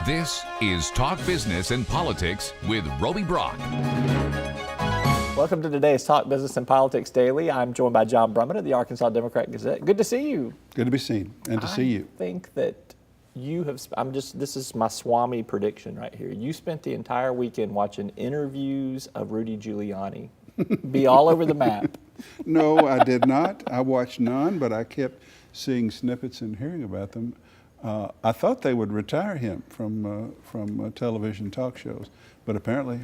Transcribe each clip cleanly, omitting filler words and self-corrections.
This is Talk Business and Politics with Roby Brock. Welcome to today's Talk Business and Politics Daily. I'm joined by John Brummett of the Arkansas Democrat-Gazette. Good to see you. Good to be seen and to see you. I think that you have, this is my Swami prediction right here. You spent the entire weekend watching interviews of Rudy Giuliani. Be all over the map. No, I did not. I watched none, but I kept seeing snippets and hearing about them. I thought they would retire him from television talk shows, but apparently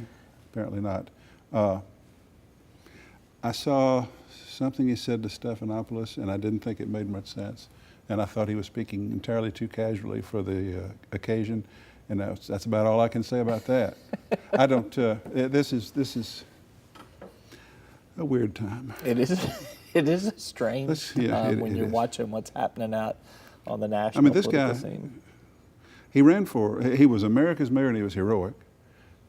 not. I saw something he said to Stephanopoulos, and I didn't think it made much sense. And I thought he was speaking entirely too casually for the occasion, and that's about all I can say about that. I don't. This is a weird time. It is. It is a strange when you're is. Watching what's happening out on the national political scene. He was America's mayor and he was heroic.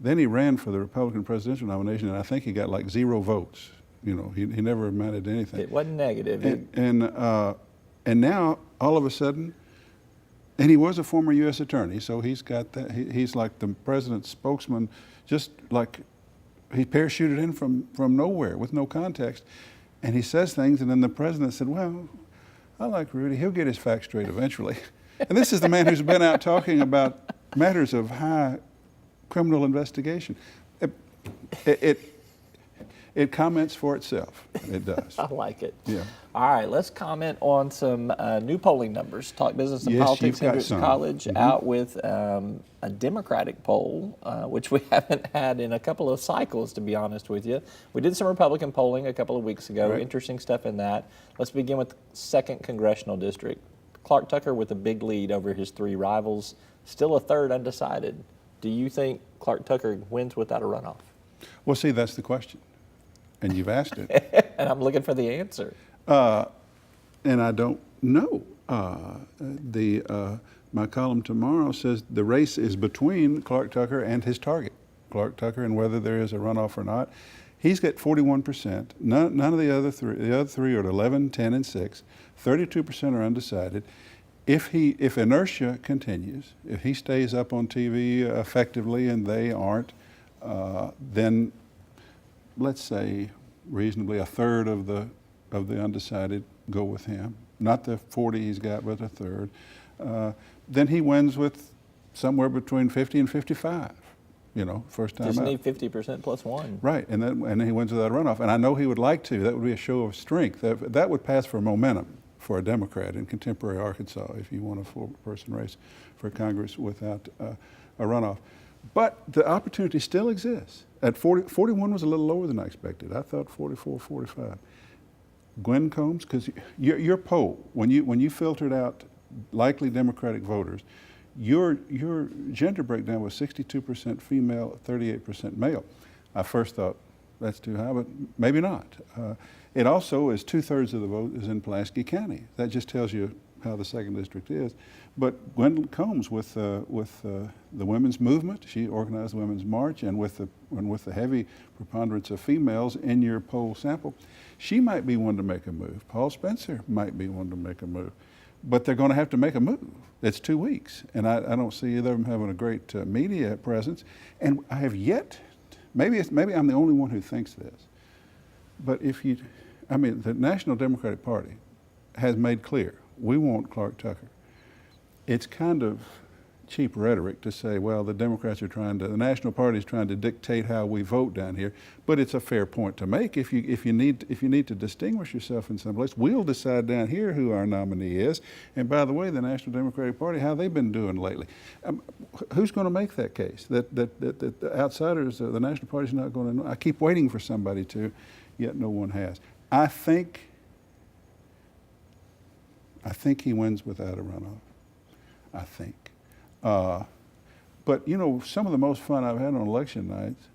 Then he ran for the Republican presidential nomination, and I think he got like 0 votes. You know, he never amounted to anything. It wasn't negative. And now all of a sudden, and he was a former U.S. attorney, so he's got that. He's like the president's spokesman, just like he parachuted in from nowhere with no context, and he says things, and then the president said, "Well, I like Rudy. He'll get his facts straight eventually." And this is the man who's been out talking about matters of high criminal investigation. It comments for itself. It does. I like it. Yeah. All right, let's comment on some new polling numbers. Talk Business and Politics-Hendrix College out with a Democratic poll, which we haven't had in a couple of cycles, to be honest with you. We did some Republican polling a couple of weeks ago. Right. Interesting stuff in that. Let's begin with 2nd Congressional District. Clark Tucker with a big lead over his 3 rivals. Still a third undecided. Do you think Clark Tucker wins without a runoff? Well, see, that's the question. And you've asked it. And I'm looking for the answer. And I don't know. My column tomorrow says the race is between Clark Tucker and his target, Clark Tucker, and whether there is a runoff or not. He's got 41%. None of the other three. The other 3 are at 11, 10, and 6. 32% are undecided. If inertia continues, if he stays up on TV effectively and they aren't, then let's say reasonably a third of the undecided go with him. Not the 40 he's got, but a third. Then he wins with somewhere between 50 and 55. You know, first time out. Just need 50% plus 1. Right, and then he wins without a runoff. And I know he would like to. That would be a show of strength. That would pass for momentum for a Democrat in contemporary Arkansas if you want a 4-person race for Congress without a runoff. But the opportunity still exists. At 41 was a little lower than I expected. I thought 44, 45. Gwen Combs, because your poll, when you filtered out likely Democratic voters, your gender breakdown was 62% female, 38% male. I first thought that's too high, but maybe not. It also is 2/3 of the vote is in Pulaski County. That just tells you how the 2nd district is. But Gwen Combs with the women's movement, she organized the Women's March, and with the heavy preponderance of females in your poll sample, she might be one to make a move. Paul Spencer might be one to make a move. But they're going to have to make a move. It's 2 weeks, and I don't see either of them having a great media presence. And I have yet, maybe I'm the only one who thinks this, but the National Democratic Party has made clear, we want Clark Tucker. It's kind of cheap rhetoric to say, well, the Democrats are the National Party is trying to dictate how we vote down here, but it's a fair point to make. If you need to distinguish yourself in some place, we'll decide down here who our nominee is. And by the way, the National Democratic Party, how they've been doing lately. Who's going to make that case? That the outsiders, the National Party's not going to know. I keep waiting for somebody to, yet no one has. I think he wins without a runoff. I think. But you know, some of the most fun I've had on election nights,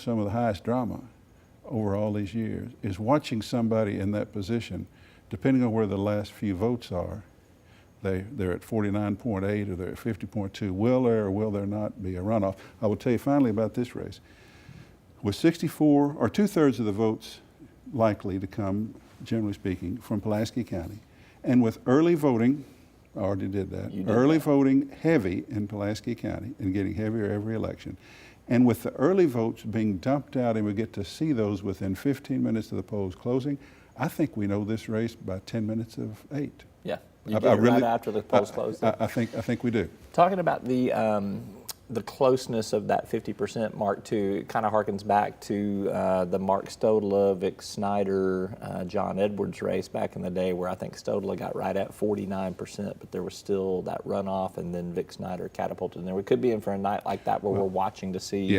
some of the highest drama over all these years, is watching somebody in that position, depending on where the last few votes are, they're at 49.8 or they're at 50.2. Will there or will there not be a runoff? I will tell you finally about this race. With 64 or 2/3 of the votes likely to come, generally speaking, from Pulaski County, and with early voting I already did that. You did Early that. voting heavy in Pulaski County and getting heavier every election. And with the early votes being dumped out and we get to see those within 15 minutes of the polls closing, I think we know this race by 10 minutes of 8. Yeah, you get it right after the polls closed. I think we do. Talking about the closeness of that 50% mark too, it kind of harkens back to the Mark Stodela, Vic Snyder, John Edwards race back in the day, where I think Stodela got right at 49%, but there was still that runoff, and then Vic Snyder catapulted in there. We could be in for a night like that where we're watching to see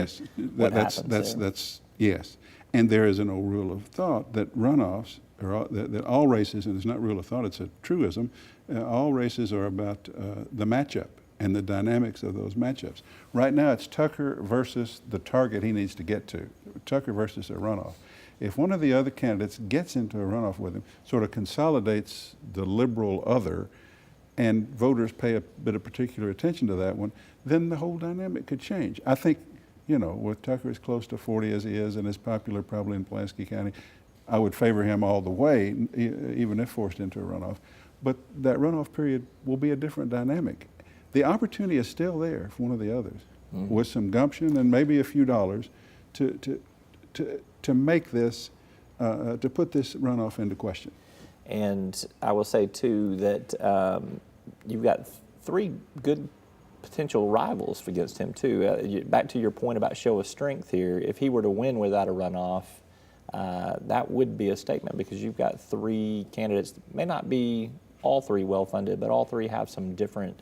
what happens. That's yes. And there is an old rule of thought that runoffs, or that all races, and it's not rule of thought, it's a truism, all races are about the matchup and the dynamics of those matchups. Right now it's Tucker versus the target he needs to get to, Tucker versus a runoff. If one of the other candidates gets into a runoff with him, sort of consolidates the liberal other, and voters pay a bit of particular attention to that one, then the whole dynamic could change. I think, you know, with Tucker as close to 40 as he is and as popular probably in Pulaski County, I would favor him all the way, even if forced into a runoff. But that runoff period will be a different dynamic. The opportunity is still there for one of the others, with some gumption and maybe a few dollars to make this, to put this runoff into question. And I will say too that you've got 3 good potential rivals against him too. Back to your point about show of strength here, if he were to win without a runoff, that would be a statement, because you've got 3 candidates that may not be all 3 well-funded, but all 3 have some different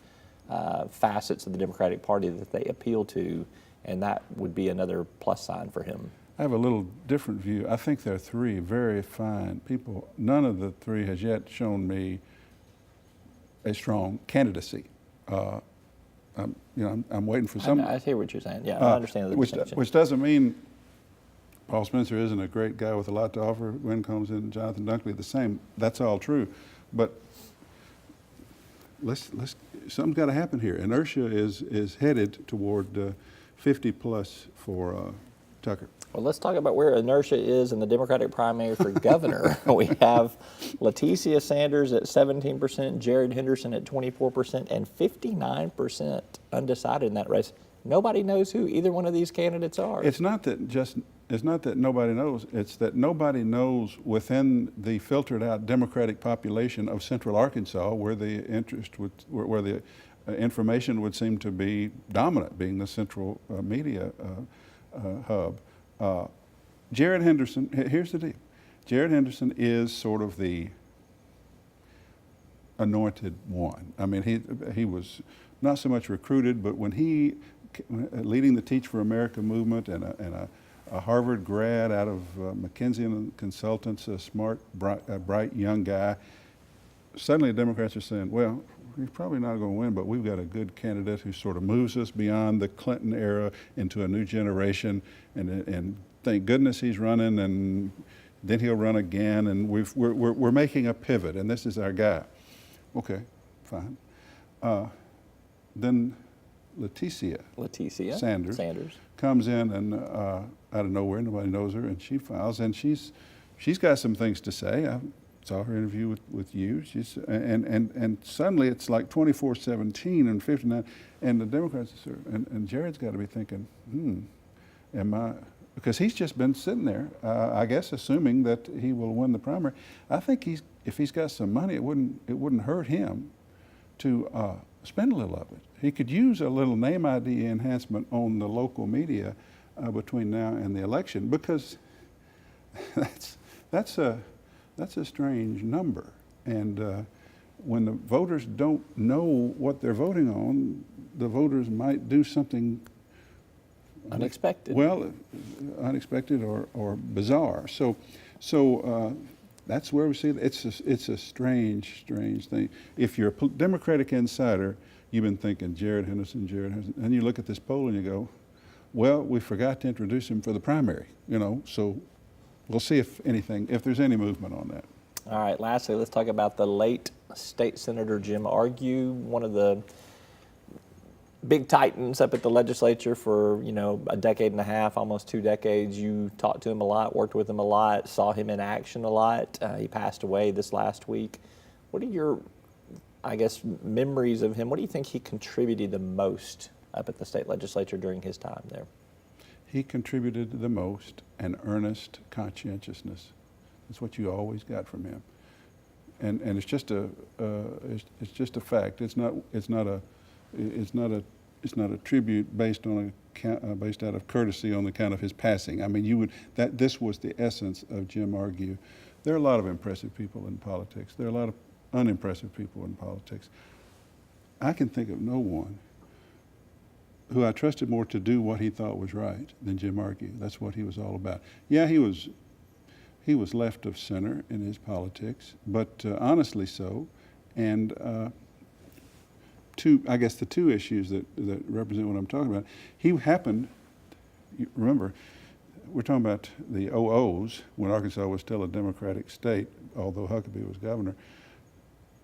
facets of the Democratic Party that they appeal to, and that would be another plus sign for him. I have a little different view. I think there are 3 very fine people. None of the 3 has yet shown me a strong candidacy. I'm waiting for some. I hear what you're saying. Yeah, I understand the distinction. Which doesn't mean Paul Spencer isn't a great guy with a lot to offer. Wynn Combs and Jonathan Dunkley the same. That's all true, but something's got to happen here. Inertia is headed toward 50 plus for Tucker. Well, let's talk about where inertia is in the Democratic primary for governor. We have Leticia Sanders at 17%, Jared Henderson at 24%, and 59% undecided in that race. Nobody knows who either one of these candidates are. It's not that nobody knows. It's that nobody knows within the filtered out Democratic population of Central Arkansas, where the interest would, where the information would seem to be dominant, being the central media hub. Jared Henderson, here's the deal. Jared Henderson is sort of the anointed one. I mean, he was not so much recruited, but when he, leading the Teach for America movement and a Harvard grad out of McKinsey and Consultants, a smart, bright young guy, suddenly the Democrats are saying, well, he's probably not going to win, but we've got a good candidate who sort of moves us beyond the Clinton era into a new generation, and thank goodness he's running, and then he'll run again, and we're making a pivot, and this is our guy. Okay, fine. Then Leticia Sanders comes in and out of nowhere, nobody knows her, and she files, and she's got some things to say. I saw her interview with you. And suddenly it's like 24-17 and 59, and the Democrats and Jared's got to be thinking, am I? Because he's just been sitting there, I guess, assuming that he will win the primary. I think if he's got some money, it wouldn't hurt him to spend a little of it. He could use a little name ID enhancement on the local media between now and the election, because that's a strange number. And when the voters don't know what they're voting on, the voters might do something unexpected. Well, unexpected or bizarre. So that's where we see it. It's a strange thing. If you're a Democratic insider, you've been thinking Jared Henderson, and you look at this poll and you go, well, we forgot to introduce him for the primary, so we'll see if there's any movement on that. All right, lastly, let's talk about the late State Senator Jim Argue, one of the big titans up at the legislature for, a decade and a half, almost 2 decades. You talked to him a lot, worked with him a lot, saw him in action a lot. He passed away this last week. What are your I guess, memories of him, what do you think he contributed the most up at the state legislature during his time there? He contributed the most an earnest conscientiousness. That's what you always got from him, and it's just a fact. It's not a tribute based out of courtesy on account of his passing. I mean, this was the essence of Jim Argue. There are a lot of impressive people in politics. There are a lot of unimpressive people in politics. I can think of no one who I trusted more to do what he thought was right than Jim Argue. That's what he was all about. Yeah, he was left of center in his politics, but honestly so. And I guess the two issues that represent what I'm talking about, he happened, remember, we're talking about the OOs when Arkansas was still a Democratic state, although Huckabee was governor.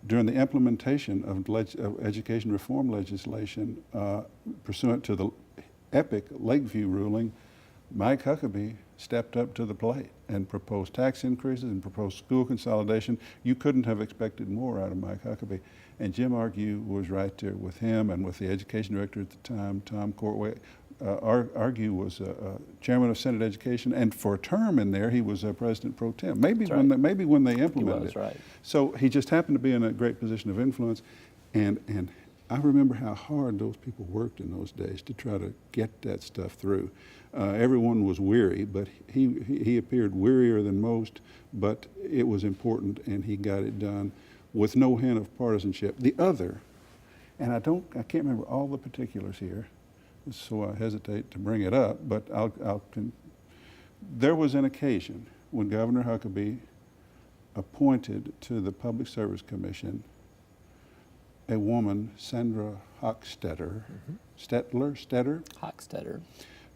During the implementation of education reform legislation pursuant to the epic Lakeview ruling, Mike Huckabee stepped up to the plate and proposed tax increases and proposed school consolidation. You couldn't have expected more out of Mike Huckabee. And Jim Argue was right there with him and with the education director at the time, Tom Courtway. Argue was chairman of Senate Education, and for a term in there, he was president pro tem. Maybe when they implemented it. Right. So he just happened to be in a great position of influence, and I remember how hard those people worked in those days to try to get that stuff through. Everyone was weary, but he appeared wearier than most, but it was important, and he got it done with no hint of partisanship. The other, and I can't remember all the particulars here, so I hesitate to bring it up, but there was an occasion when Governor Huckabee appointed to the Public Service Commission a woman, Sandra Hochstetter, Hochstetter,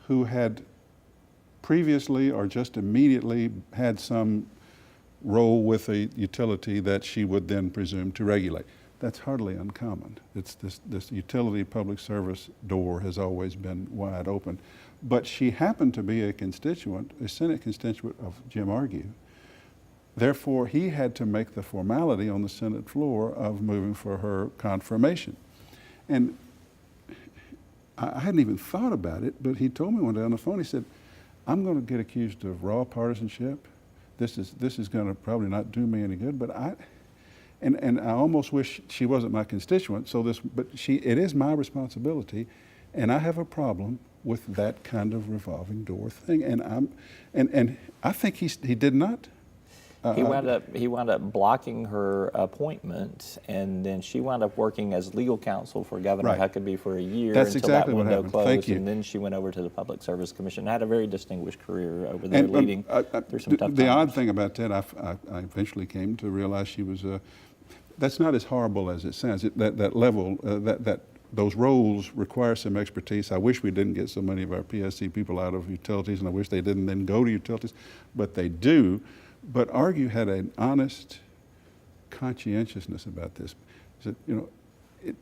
who had previously or just immediately had some role with a utility that she would then presume to regulate. That's hardly uncommon. It's this utility public service door has always been wide open. But she happened to be a Senate constituent of Jim Argue. Therefore, he had to make the formality on the Senate floor of moving for her confirmation. And I hadn't even thought about it, but he told me one day on the phone, he said, I'm going to get accused of raw partisanship. This is going to probably not do me any good, but I almost wish she wasn't my constituent. It is my responsibility, and I have a problem with that kind of revolving door thing. And I think he did not. He wound up blocking her appointment, and then she wound up working as legal counsel for Governor Huckabee for a year. That's until exactly that window what happened. closed, Thank you. And then she went over to the Public Service Commission. Had a very distinguished career over there, leading through some tough times. The odd thing about that, I eventually came to realize she was. That's not as horrible as it sounds. That level, those roles require some expertise. I wish we didn't get so many of our PSC people out of utilities, and I wish they didn't then go to utilities, but they do. But Argue had an honest conscientiousness about this. He said,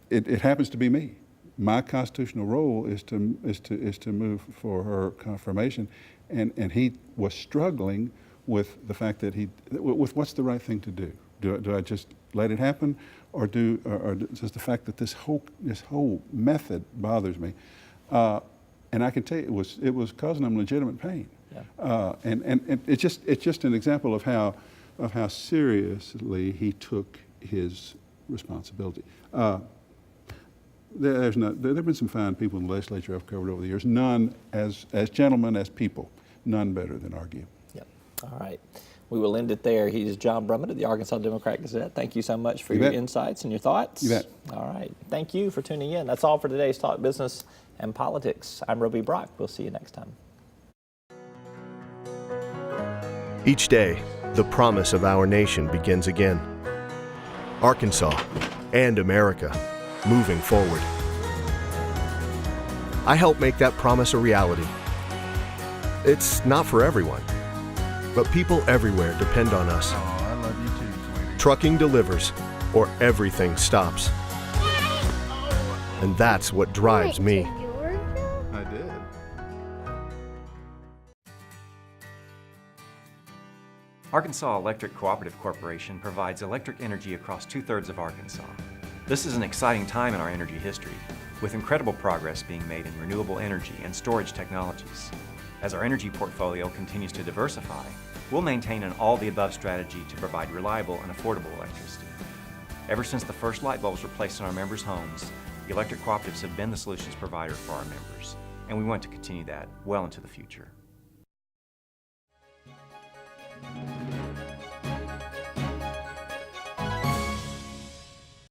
it happens to be me. My constitutional role is to move for her confirmation, and he was struggling with the fact that with what's the right thing to do. Do I just let it happen, or does the fact that this whole method bothers me? And I can tell you, it was causing him legitimate pain. Yeah. And it's just an example of how seriously he took his responsibility. There have been some fine people in the legislature I've covered over the years. None as gentlemen, as people, none better than Argue. Yep. All right. We will end it there. He's John Brummett of the Arkansas Democrat-Gazette. Thank you so much for your insights and your thoughts. You bet. All right. Thank you for tuning in. That's all for today's Talk Business and Politics. I'm Roby Brock. We'll see you next time. Each day, the promise of our nation begins again. Arkansas and America, moving forward. I help make that promise a reality. It's not for everyone, but people everywhere depend on us. Oh, I love you too, sweetie. Trucking delivers, or everything stops. And that's what drives me. I did. Arkansas Electric Cooperative Corporation provides electric energy across 2/3 of Arkansas. This is an exciting time in our energy history, with incredible progress being made in renewable energy and storage technologies. As our energy portfolio continues to diversify, we'll maintain an all-the-above strategy to provide reliable and affordable electricity. Ever since the first light bulbs were placed in our members' homes, the electric cooperatives have been the solutions provider for our members, and we want to continue that well into the future.